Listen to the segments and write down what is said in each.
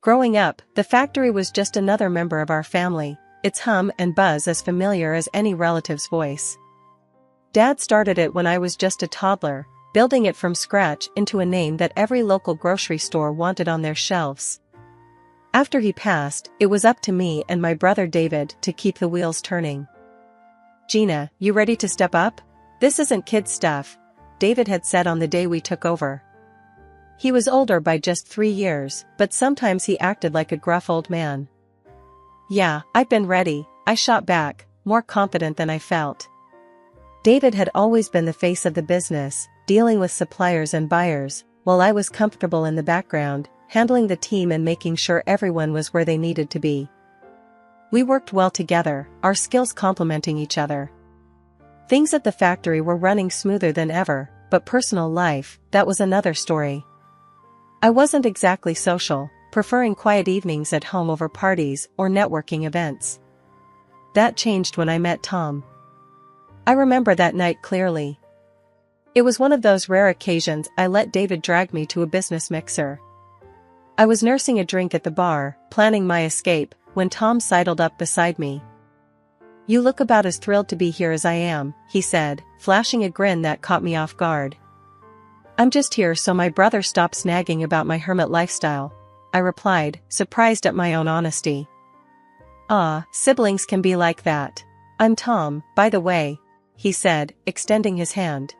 Growing up, the factory was just another member of our family, its hum and buzz as familiar as any relative's voice. Dad started it when I was just a toddler, building it from scratch into a name that every local grocery store wanted on their shelves. After he passed, it was up to me and my brother David to keep the wheels turning. "Gina, you ready to step up? This isn't kid stuff," David had said on the day we took over. He was older by just 3 years, but sometimes he acted like a gruff old man. "Yeah, I've been ready," I shot back, more confident than I felt. David had always been the face of the business, dealing with suppliers and buyers, while I was comfortable in the background, handling the team and making sure everyone was where they needed to be. We worked well together, our skills complementing each other. Things at the factory were running smoother than ever, but personal life, that was another story. I wasn't exactly social, preferring quiet evenings at home over parties or networking events. That changed when I met Tom. I remember that night clearly. It was one of those rare occasions I let David drag me to a business mixer. I was nursing a drink at the bar, planning my escape, when Tom sidled up beside me. "You look about as thrilled to be here as I am," he said, flashing a grin that caught me off guard. "I'm just here so my brother stops nagging about my hermit lifestyle," I replied, surprised at my own honesty. Siblings can be like that. "I'm Tom, by the way," he said, extending his hand.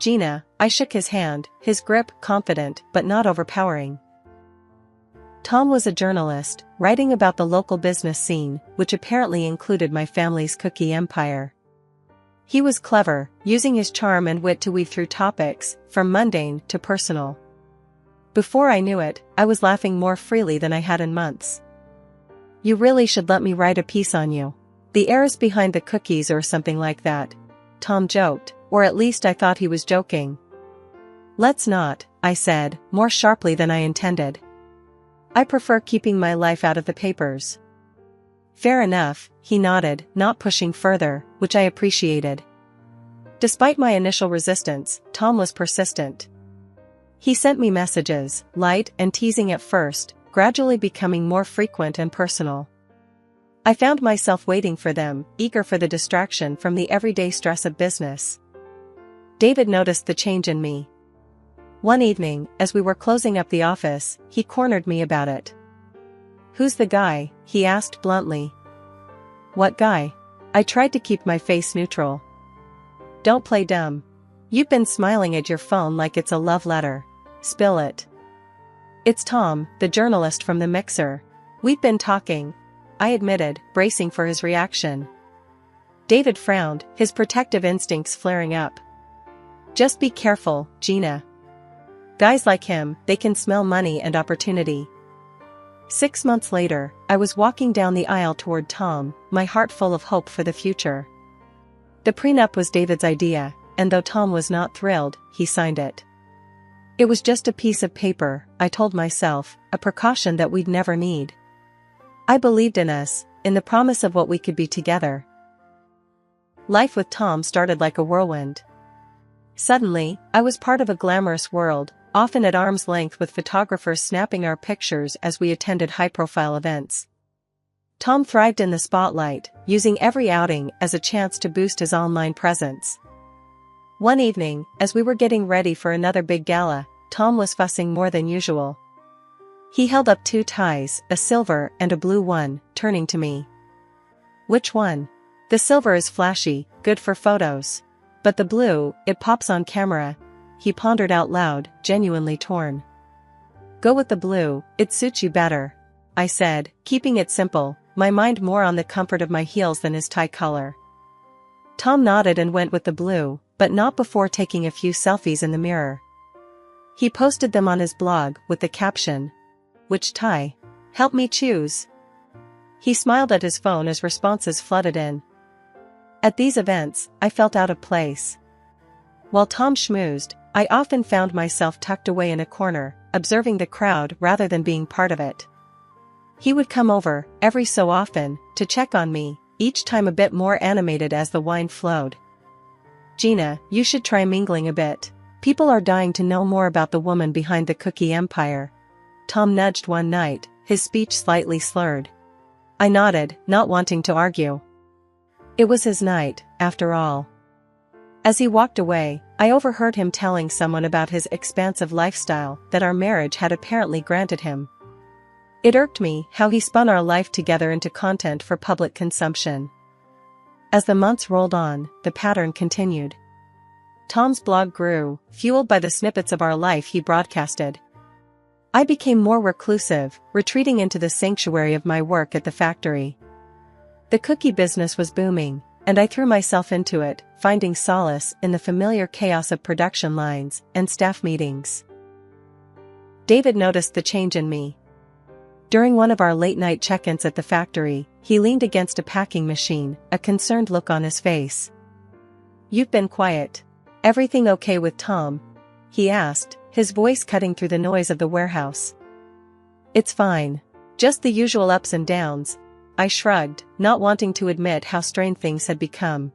"Gina," I shook his hand, his grip confident but not overpowering. Tom was a journalist, writing about the local business scene, which apparently included my family's cookie empire. He was clever, using his charm and wit to weave through topics, from mundane to personal. Before I knew it, I was laughing more freely than I had in months. "You really should let me write a piece on you. The heirs behind the cookies or something like that," Tom joked, or at least I thought he was joking. "Let's not," I said, more sharply than I intended. "I prefer keeping my life out of the papers." "Fair enough," he nodded, not pushing further, which I appreciated. Despite my initial resistance, Tom was persistent. He sent me messages, light and teasing at first, gradually becoming more frequent and personal. I found myself waiting for them, eager for the distraction from the everyday stress of business. David noticed the change in me. One evening, as we were closing up the office, he cornered me about it. "Who's the guy?" he asked bluntly. "What guy?" I tried to keep my face neutral. "Don't play dumb. You've been smiling at your phone like it's a love letter. Spill it." "It's Tom, the journalist from the mixer. We've been talking," I admitted, bracing for his reaction. David frowned, his protective instincts flaring up. "Just be careful, Gina. Guys like him, they can smell money and opportunity." 6 months later, I was walking down the aisle toward Tom, my heart full of hope for the future. The prenup was David's idea, and though Tom was not thrilled, he signed it. It was just a piece of paper, I told myself, a precaution that we'd never need. I believed in us, in the promise of what we could be together. Life with Tom started like a whirlwind. Suddenly, I was part of a glamorous world, often at arm's length with photographers snapping our pictures as we attended high-profile events. Tom thrived in the spotlight, using every outing as a chance to boost his online presence. One evening, as we were getting ready for another big gala, Tom was fussing more than usual. He held up 2 ties, a silver and a blue one, turning to me. "Which one?" "The silver is flashy, good for photos. But the blue, it pops on camera," he pondered out loud, genuinely torn. "Go with the blue, it suits you better," I said, keeping it simple, my mind more on the comfort of my heels than his tie color. Tom nodded and went with the blue, but not before taking a few selfies in the mirror. He posted them on his blog with the caption, "Which tie? Help me choose." He smiled at his phone as responses flooded in. At these events, I felt out of place. While Tom schmoozed, I often found myself tucked away in a corner, observing the crowd rather than being part of it. He would come over, every so often, to check on me, each time a bit more animated as the wine flowed. "Gina, you should try mingling a bit. People are dying to know more about the woman behind the cookie empire." Tom nudged one night, his speech slightly slurred. I nodded, not wanting to argue. It was his night, after all. As he walked away, I overheard him telling someone about his expansive lifestyle that our marriage had apparently granted him. It irked me how he spun our life together into content for public consumption. As the months rolled on, the pattern continued. Tom's blog grew, fueled by the snippets of our life he broadcasted. I became more reclusive, retreating into the sanctuary of my work at the factory. The cookie business was booming, and I threw myself into it, finding solace in the familiar chaos of production lines and staff meetings. David noticed the change in me. During one of our late-night check-ins at the factory, he leaned against a packing machine, a concerned look on his face. "You've been quiet. Everything okay with Tom?" he asked, his voice cutting through the noise of the warehouse. "It's fine. Just the usual ups and downs," I shrugged, not wanting to admit how strained things had become.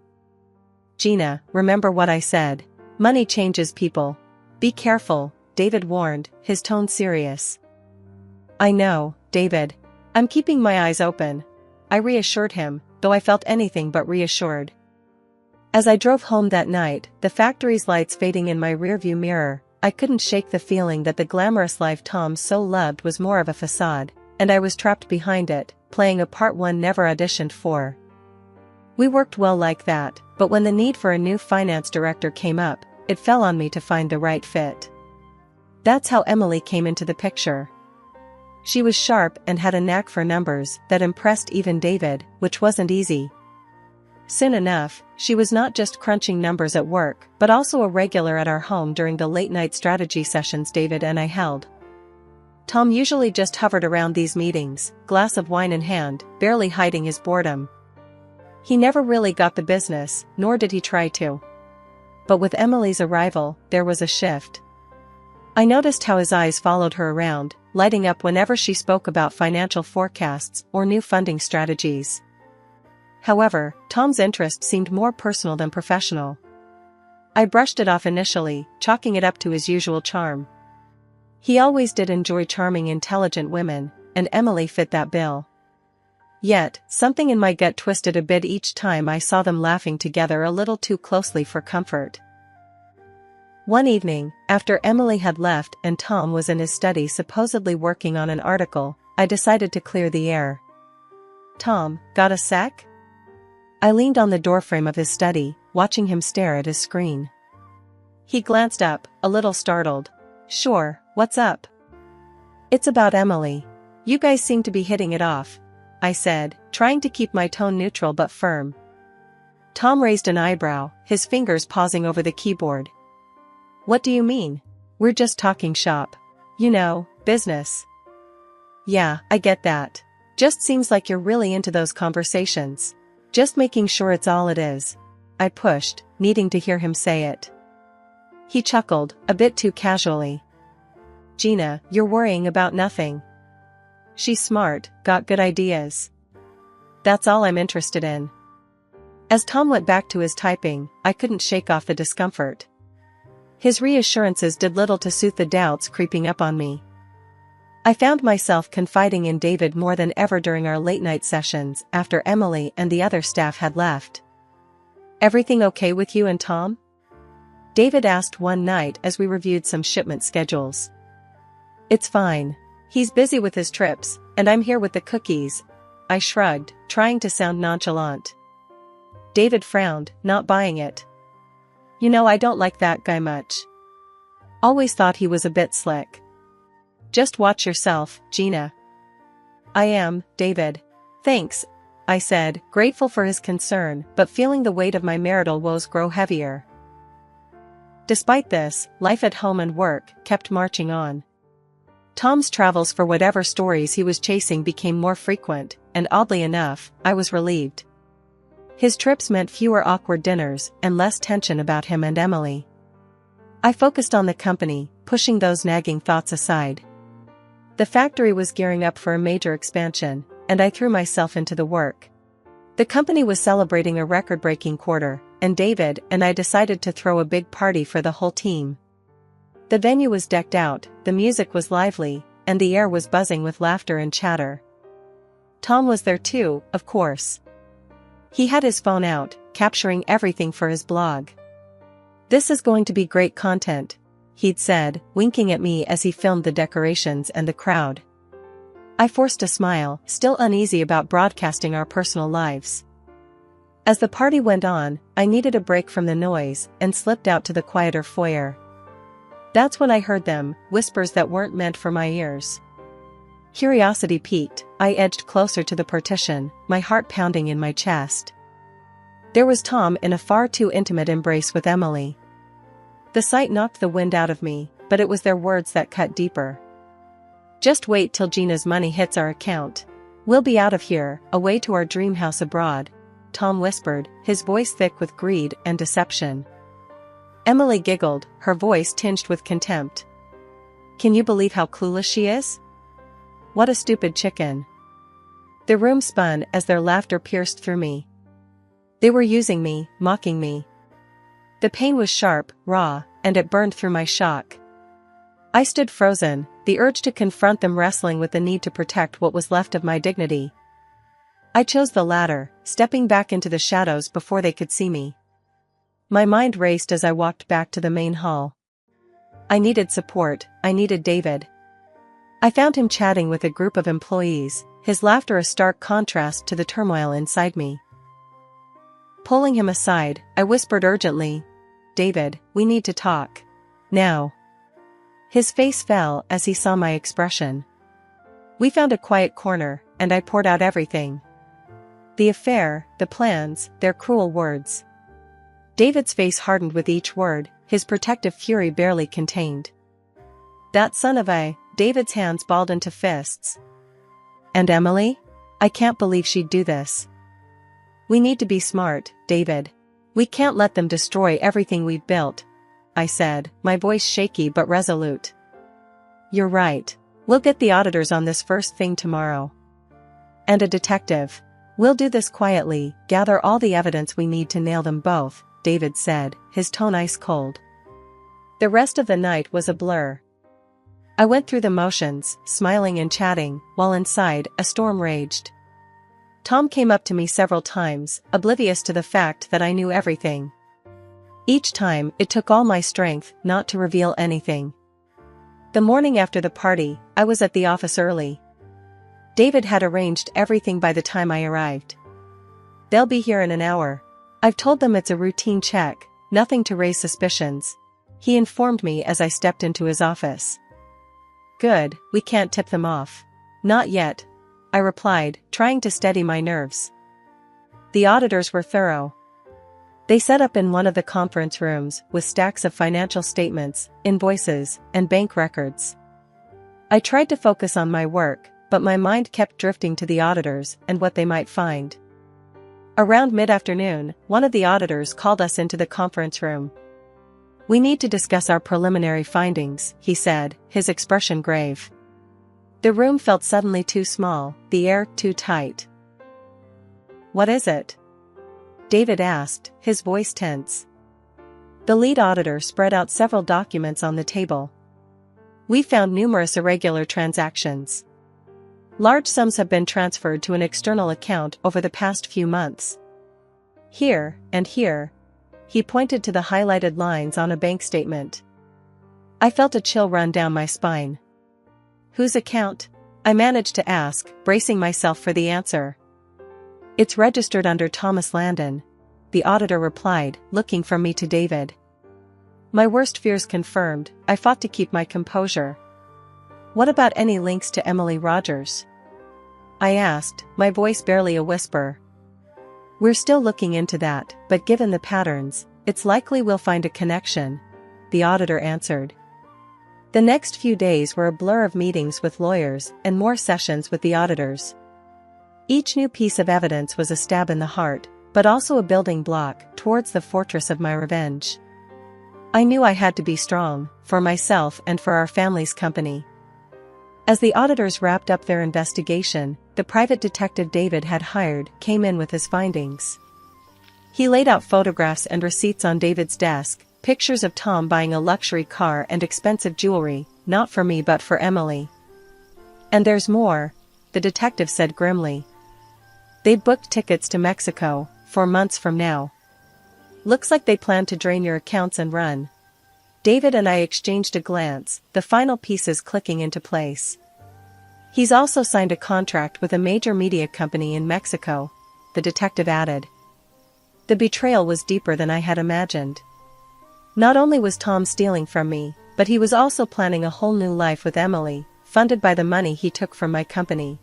"Gina, remember what I said. Money changes people. Be careful," David warned, his tone serious. "I know, David. I'm keeping my eyes open," I reassured him, though I felt anything but reassured. As I drove home that night, the factory's lights fading in my rearview mirror, I couldn't shake the feeling that the glamorous life Tom so loved was more of a facade, and I was trapped behind it, playing a part one never auditioned for. We worked well like that, but when the need for a new finance director came up, it fell on me to find the right fit. That's how Emily came into the picture. She was sharp and had a knack for numbers that impressed even David, which wasn't easy. Soon enough, she was not just crunching numbers at work, but also a regular at our home during the late-night strategy sessions David and I held. Tom usually just hovered around these meetings, glass of wine in hand, barely hiding his boredom. He never really got the business, nor did he try to. But with Emily's arrival, there was a shift. I noticed how his eyes followed her around, lighting up whenever she spoke about financial forecasts or new funding strategies. However, Tom's interest seemed more personal than professional. I brushed it off initially, chalking it up to his usual charm. He always did enjoy charming, intelligent women, and Emily fit that bill. Yet, something in my gut twisted a bit each time I saw them laughing together a little too closely for comfort. One evening, after Emily had left and Tom was in his study supposedly working on an article, I decided to clear the air. "Tom, got a sec?" I leaned on the doorframe of his study, watching him stare at his screen. He glanced up, a little startled. "Sure, what's up?" "It's about Emily. You guys seem to be hitting it off," I said, trying to keep my tone neutral but firm. Tom raised an eyebrow, his fingers pausing over the keyboard. "What do you mean?" "We're just talking shop. You know, business." "Yeah, I get that. Just seems like you're really into those conversations. Just making sure it's all it is," I pushed, needing to hear him say it. He chuckled, a bit too casually. "Gina, you're worrying about nothing. She's smart, got good ideas. That's all I'm interested in." As Tom went back to his typing, I couldn't shake off the discomfort. His reassurances did little to soothe the doubts creeping up on me. I found myself confiding in David more than ever during our late-night sessions after Emily and the other staff had left. "Everything okay with you and Tom?" David asked one night as we reviewed some shipment schedules. "It's fine. He's busy with his trips, and I'm here with the cookies," I shrugged, trying to sound nonchalant. David frowned, not buying it. "You know, I don't like that guy much. Always thought he was a bit slick." "Just watch yourself, Gina." "I am, David. Thanks," I said, grateful for his concern but feeling the weight of my marital woes grow heavier. Despite this, life at home and work kept marching on. Tom's travels for whatever stories he was chasing became more frequent, and oddly enough, I was relieved. His trips meant fewer awkward dinners and less tension about him and Emily. I focused on the company, pushing those nagging thoughts aside. The factory was gearing up for a major expansion, and I threw myself into the work. The company was celebrating a record-breaking quarter, and David and I decided to throw a big party for the whole team. The venue was decked out, the music was lively, and the air was buzzing with laughter and chatter. Tom was there too, of course. He had his phone out, capturing everything for his blog. "This is going to be great content," he'd said, winking at me as he filmed the decorations and the crowd. I forced a smile, still uneasy about broadcasting our personal lives. As the party went on, I needed a break from the noise and slipped out to the quieter foyer. That's when I heard them, whispers that weren't meant for my ears. Curiosity piqued, I edged closer to the partition, my heart pounding in my chest. There was Tom in a far too intimate embrace with Emily. The sight knocked the wind out of me, but it was their words that cut deeper. "Just wait till Gina'S money hits our account. We'll be out of here, away to our dream house abroad," Tom whispered, his voice thick with greed and deception. Emily giggled, her voice tinged with contempt. "Can you believe how clueless she is? What a stupid chicken." The room spun as their laughter pierced through me. They were using me, mocking me. The pain was sharp, raw, and it burned through my shock. I stood frozen, the urge to confront them wrestling with the need to protect what was left of my dignity. I chose the latter, stepping back into the shadows before they could see me. My mind raced as I walked back to the main hall. I needed support, I needed David. I found him chatting with a group of employees, his laughter a stark contrast to the turmoil inside me. Pulling him aside, I whispered urgently, "David, we need to talk. Now." His face fell as he saw my expression. We found a quiet corner, and I poured out everything. The affair, the plans, their cruel words. David's face hardened with each word, his protective fury barely contained. "That son of a..." David's hands balled into fists. "And Emily? I can't believe she'd do this. We need to be smart, David. We can't let them destroy everything we've built," I said, my voice shaky but resolute. "You're right. We'll get the auditors on this first thing tomorrow. And a detective. We'll do this quietly, gather all the evidence we need to nail them both," David said, his tone ice cold. The rest of the night was a blur. I went through the motions, smiling and chatting, while inside, a storm raged. Tom came up to me several times, oblivious to the fact that I knew everything. Each time, it took all my strength not to reveal anything. The morning after the party, I was at the office early. David had arranged everything by the time I arrived. "They'll be here in an hour. I've told them it's a routine check, nothing to raise suspicions," he informed me as I stepped into his office. "Good, we can't tip them off." "Not yet," I replied, trying to steady my nerves. The auditors were thorough. They set up in one of the conference rooms with stacks of financial statements, invoices, and bank records. I tried to focus on my work, but my mind kept drifting to the auditors and what they might find. Around mid-afternoon, one of the auditors called us into the conference room. "We need to discuss our preliminary findings," he said, his expression grave. The room felt suddenly too small, the air too tight. "What is it?" David asked, his voice tense. The lead auditor spread out several documents on the table. "We found numerous irregular transactions. Large sums have been transferred to an external account over the past few months. Here, and here." He pointed to the highlighted lines on a bank statement. I felt a chill run down my spine. "Whose account?" I managed to ask, bracing myself for the answer. "It's registered under Thomas Landon," the auditor replied, looking from me to David. My worst fears confirmed, I fought to keep my composure. "What about any links to Emily Rogers?" I asked, my voice barely a whisper. "We're still looking into that, but given the patterns, it's likely we'll find a connection," the auditor answered. The next few days were a blur of meetings with lawyers and more sessions with the auditors. Each new piece of evidence was a stab in the heart, but also a building block towards the fortress of my revenge. I knew I had to be strong, for myself and for our family's company. As the auditors wrapped up their investigation, the private detective David had hired came in with his findings. He laid out photographs and receipts on David's desk, pictures of Tom buying a luxury car and expensive jewelry, not for me but for Emily. And there's more, the detective said grimly. They'd booked tickets to Mexico, 4 months from now. Looks like they plan to drain your accounts and run. David and I exchanged a glance, the final pieces clicking into place. He's also signed a contract with a major media company in Mexico, the detective added. The betrayal was deeper than I had imagined. Not only was Tom stealing from me, but he was also planning a whole new life with Emily, funded by the money he took from my company.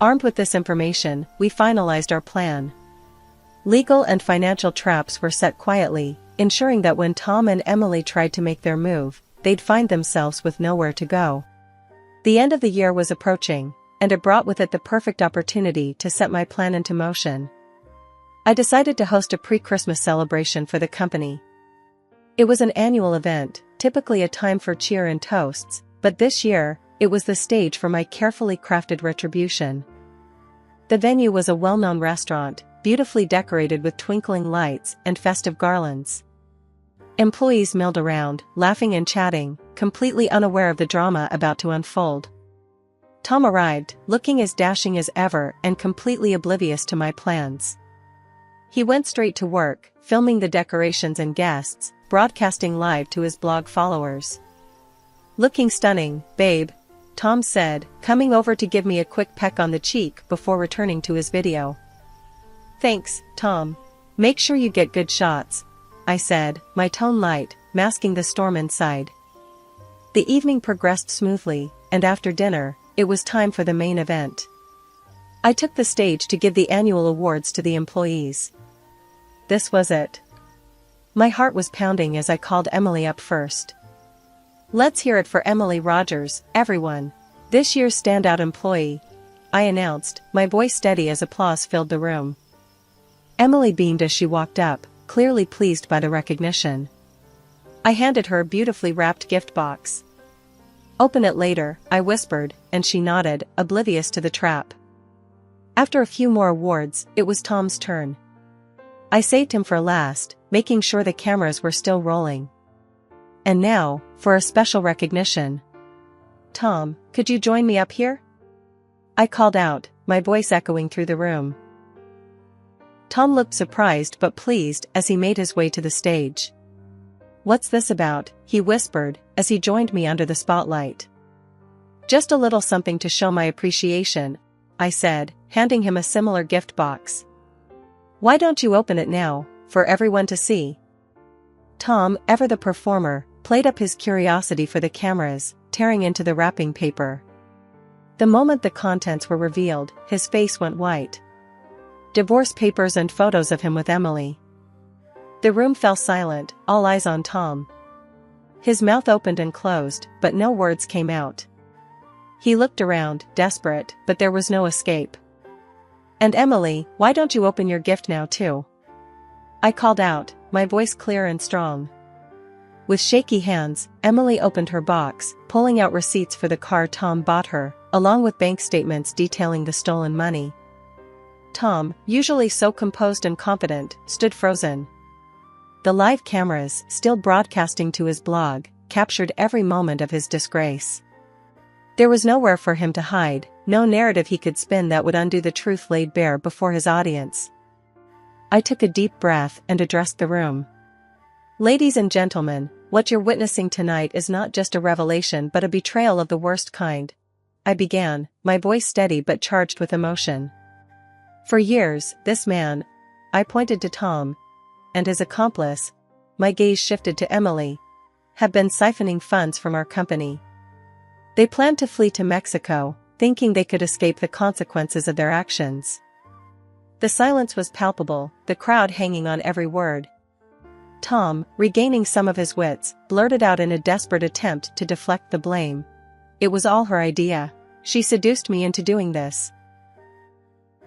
Armed with this information, we finalized our plan. Legal and financial traps were set quietly, ensuring that when Tom and Emily tried to make their move, they'd find themselves with nowhere to go. The end of the year was approaching, and it brought with it the perfect opportunity to set my plan into motion. I decided to host a pre-Christmas celebration for the company. It was an annual event, typically a time for cheer and toasts, but this year, it was the stage for my carefully crafted retribution. The venue was a well-known restaurant, beautifully decorated with twinkling lights and festive garlands. Employees milled around, laughing and chatting, completely unaware of the drama about to unfold. Tom arrived, looking as dashing as ever and completely oblivious to my plans. He went straight to work, filming the decorations and guests, broadcasting live to his blog followers. Looking stunning, babe, Tom said, coming over to give me a quick peck on the cheek before returning to his video. Thanks, Tom. Make sure you get good shots, I said, my tone light, masking the storm inside. The evening progressed smoothly, and after dinner, it was time for the main event. I took the stage to give the annual awards to the employees. This was it. My heart was pounding as I called Emily up first. Let's hear it for Emily Rogers, everyone. This year's standout employee, I announced, my voice steady as applause filled the room. Emily beamed as she walked up, clearly pleased by the recognition. I handed her a beautifully wrapped gift box. Open it later, I whispered, and she nodded, oblivious to the trap. After a few more awards, it was Tom's turn. I saved him for last, making sure the cameras were still rolling. And now, for a special recognition. Tom, could you join me up here? I called out, my voice echoing through the room. Tom looked surprised but pleased as he made his way to the stage. What's this about? He whispered, as he joined me under the spotlight. Just a little something to show my appreciation, I said, handing him a similar gift box. Why don't you open it now, for everyone to see? Tom, ever the performer, played up his curiosity for the cameras, tearing into the wrapping paper. The moment the contents were revealed, his face went white. Divorce papers and photos of him with Emily. The room fell silent, all eyes on Tom. His mouth opened and closed, but no words came out. He looked around, desperate, but there was no escape. And Emily, why don't you open your gift now too? I called out, my voice clear and strong. With shaky hands, Emily opened her box, pulling out receipts for the car Tom bought her, along with bank statements detailing the stolen money. Tom, usually so composed and confident, stood frozen. The live cameras, still broadcasting to his blog, captured every moment of his disgrace. There was nowhere for him to hide, no narrative he could spin that would undo the truth laid bare before his audience. I took a deep breath and addressed the room. Ladies and gentlemen, what you're witnessing tonight is not just a revelation but a betrayal of the worst kind. I began, my voice steady but charged with emotion. For years, this man, I pointed to Tom, and his accomplice, my gaze shifted to Emily, have been siphoning funds from our company. They planned to flee to Mexico, thinking they could escape the consequences of their actions. The silence was palpable, the crowd hanging on every word. Tom, regaining some of his wits, blurted out in a desperate attempt to deflect the blame. It was all her idea. She seduced me into doing this.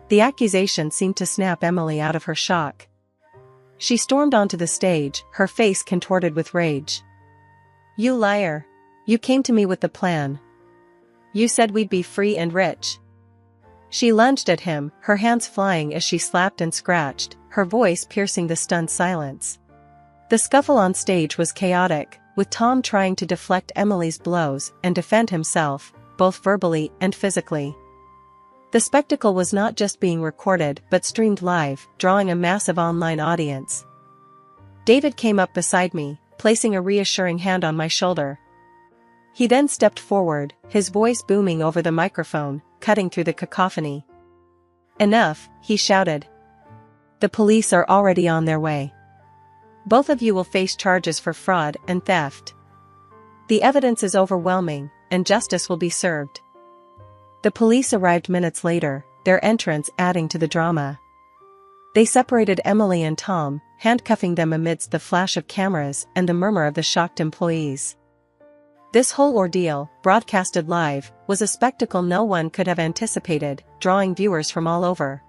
The accusation seemed to snap Emily out of her shock. She stormed onto the stage, her face contorted with rage. You liar! You came to me with the plan. You said we'd be free and rich. She lunged at him, her hands flying as she slapped and scratched, her voice piercing the stunned silence. The scuffle on stage was chaotic, with Tom trying to deflect Emily's blows and defend himself, both verbally and physically. The spectacle was not just being recorded but streamed live, drawing a massive online audience. David came up beside me, placing a reassuring hand on my shoulder. He then stepped forward, his voice booming over the microphone, cutting through the cacophony. "Enough," he shouted. "The police are already on their way. Both of you will face charges for fraud and theft. The evidence is overwhelming, and justice will be served." The police arrived minutes later, their entrance adding to the drama. They separated Emily and Tom, handcuffing them amidst the flash of cameras and the murmur of the shocked employees. This whole ordeal, broadcasted live, was a spectacle no one could have anticipated, drawing viewers from all over.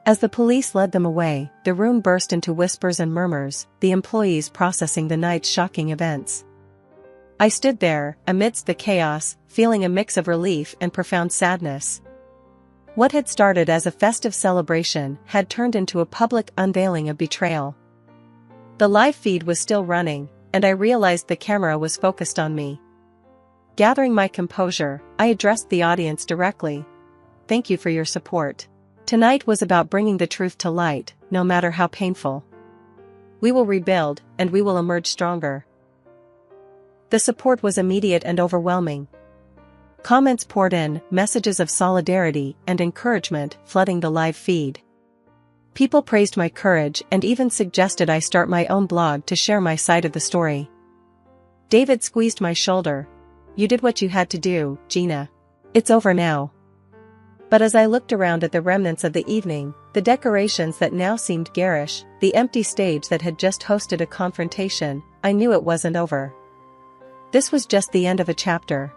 As the police led them away, the room burst into whispers and murmurs, the employees processing the night's shocking events. I stood there, amidst the chaos, feeling a mix of relief and profound sadness. What had started as a festive celebration had turned into a public unveiling of betrayal. The live feed was still running, and I realized the camera was focused on me. Gathering my composure, I addressed the audience directly. "Thank you for your support. Tonight was about bringing the truth to light, no matter how painful. We will rebuild, and we will emerge stronger." The support was immediate and overwhelming. Comments poured in, messages of solidarity and encouragement flooding the live feed. People praised my courage and even suggested I start my own blog to share my side of the story. David squeezed my shoulder. "You did what you had to do, Gina. It's over now." But as I looked around at the remnants of the evening, the decorations that now seemed garish, the empty stage that had just hosted a confrontation, I knew it wasn't over. This was just the end of a chapter.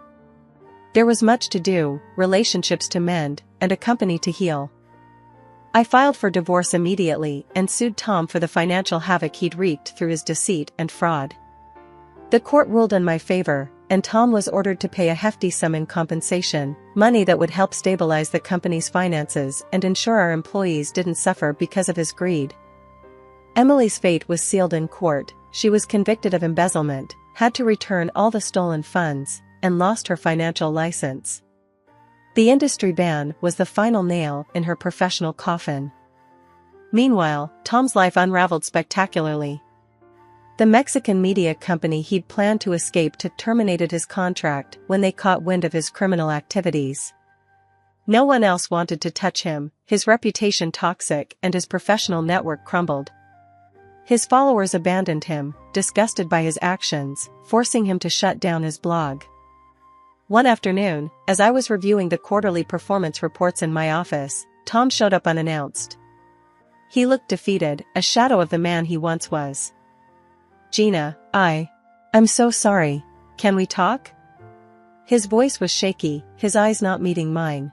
There was much to do, relationships to mend, and a company to heal. I filed for divorce immediately and sued Tom for the financial havoc he'd wreaked through his deceit and fraud. The court ruled in my favor, and Tom was ordered to pay a hefty sum in compensation, money that would help stabilize the company's finances and ensure our employees didn't suffer because of his greed. Emily's fate was sealed in court. She was convicted of embezzlement, had to return all the stolen funds, and lost her financial license. The industry ban was the final nail in her professional coffin. Meanwhile, Tom's life unraveled spectacularly. The Mexican media company he'd planned to escape to terminated his contract when they caught wind of his criminal activities. No one else wanted to touch him, his reputation toxic and his professional network crumbled. His followers abandoned him, disgusted by his actions, forcing him to shut down his blog. One afternoon, as I was reviewing the quarterly performance reports in my office, Tom showed up unannounced. He looked defeated, a shadow of the man he once was. "Gina, I'm so sorry. Can we talk?" His voice was shaky, his eyes not meeting mine.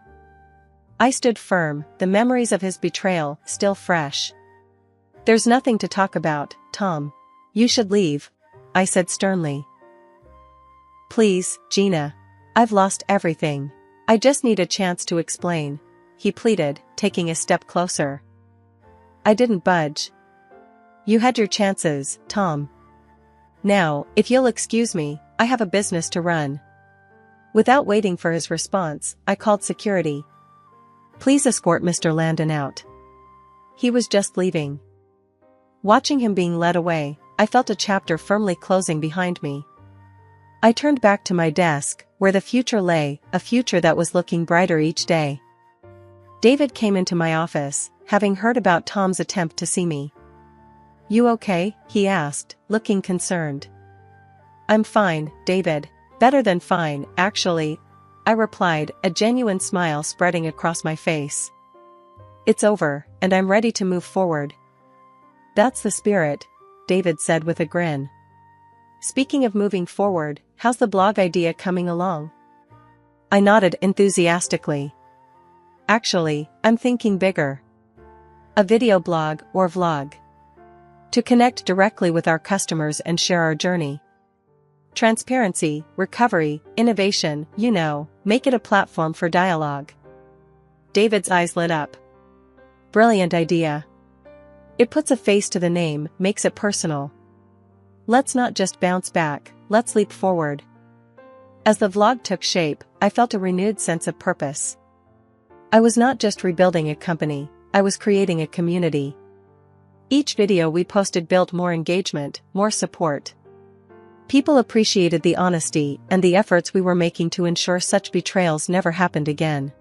I stood firm, the memories of his betrayal still fresh. "There's nothing to talk about, Tom. You should leave," I said sternly. "Please, Gina. I've lost everything. I just need a chance to explain," he pleaded, taking a step closer. I didn't budge. "You had your chances, Tom. Now, if you'll excuse me, I have a business to run." Without waiting for his response, I called security. "Please escort Mr. Landon out." He was just leaving. Watching him being led away, I felt a chapter firmly closing behind me. I turned back to my desk, where the future lay, a future that was looking brighter each day. David came into my office, having heard about Tom's attempt to see me. "You okay?" he asked, looking concerned. "I'm fine, David. Better than fine, actually," I replied, a genuine smile spreading across my face. "It's over, and I'm ready to move forward." "That's the spirit," David said with a grin. "Speaking of moving forward, how's the blog idea coming along?" I nodded enthusiastically. "Actually, I'm thinking bigger. A video blog or vlog. To connect directly with our customers and share our journey. Transparency, recovery, innovation, make it a platform for dialogue." David's eyes lit up. "Brilliant idea. It puts a face to the name, makes it personal. Let's not just bounce back, let's leap forward." As the vlog took shape, I felt a renewed sense of purpose. I was not just rebuilding a company, I was creating a community. Each video we posted built more engagement, more support. People appreciated the honesty and the efforts we were making to ensure such betrayals never happened again.